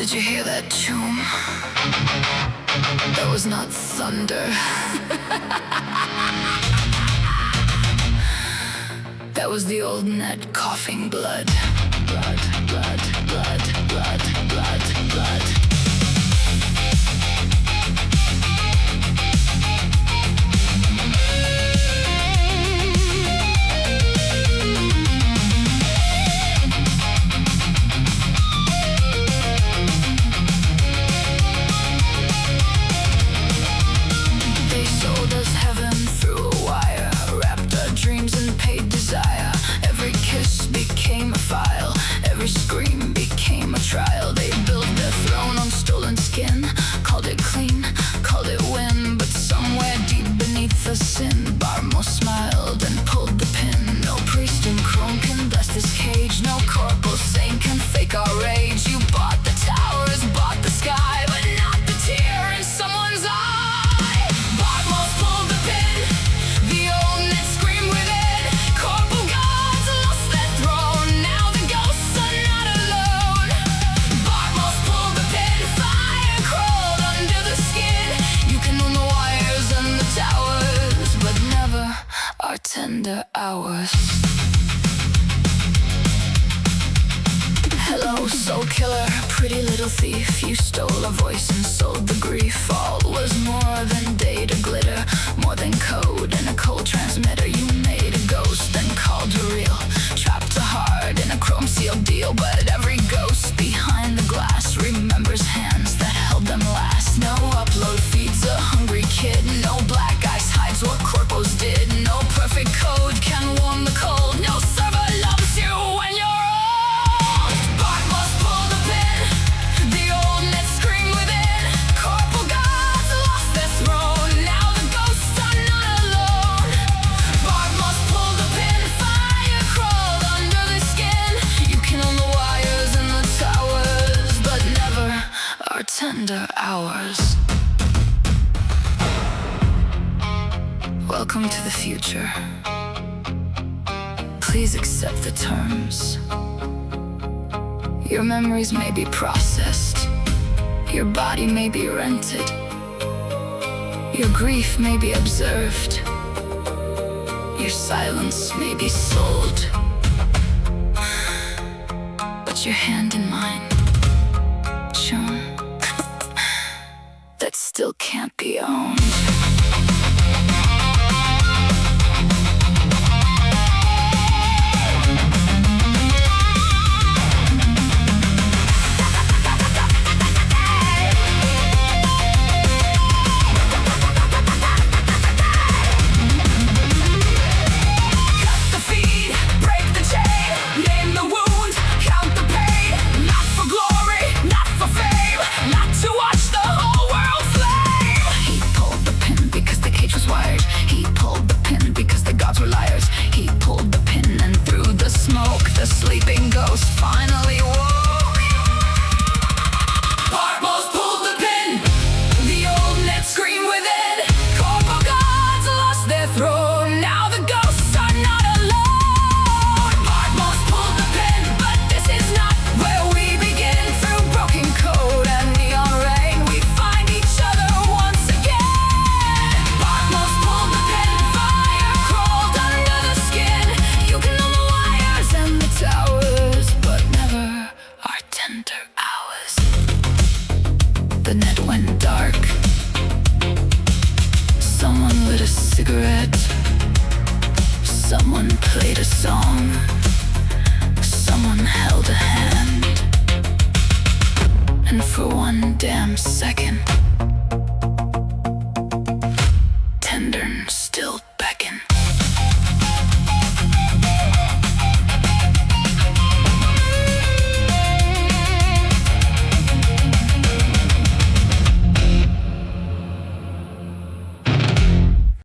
Did you hear that tomb? That was not thunder. That was the old net coughing blood. Blood, blood, blood, blood, blood, blood. Trial. They built their throne on stolen skin, called it clean, called it win. But somewhere deep beneath the sin, Bartmoss smiled and pulled the pin. No priest in chrome can bless this cage, no corporal saint can fake our rage. You bought the towers, bought the sky, but not the tear in someone's eye. Bartmoss pulled the pin, the old net screamed within. Corporal gods lost their throne, now the ghosts are not alone. Bartmoss pulled the pin, fire crawled under the skin. You can own the wires and the towers, but never our tender hours. Hello, Soulkiller, pretty little thief. You stole a voice and sold the grief. All was more than data glitter, more than code and a cold transmitter. You made a ghost, then called her real, trapped her heart in a chrome sealed deal. But every ghost behind the glass remembers hands that held them last. No upload feeds a hungry kid, no black ice hides what corpos did. No perfect code can warm the cold, no server loves you when you're tender hours. Welcome to the future. Please accept the terms. Your memories may be processed, your body may be rented, your grief may be observed, your silence may be sold, but your hand in mine, shown, that still can't be owned. Sleeping ghost finally woke. Bartmoss pulled the pin, the old net screamed within. Corporal gods lost their throne, now the ghosts are not alone. Bartmoss pulled the pin, but this is not where we begin. Through broken code and neon rain, we find each other once again. Bartmoss pulled the pin, fire crawled under the skin. You can know the wires and the towers, but never our tender hours. The net went dark. Someone lit a cigarette. Someone played a song. Someone held a hand. And for one damn second,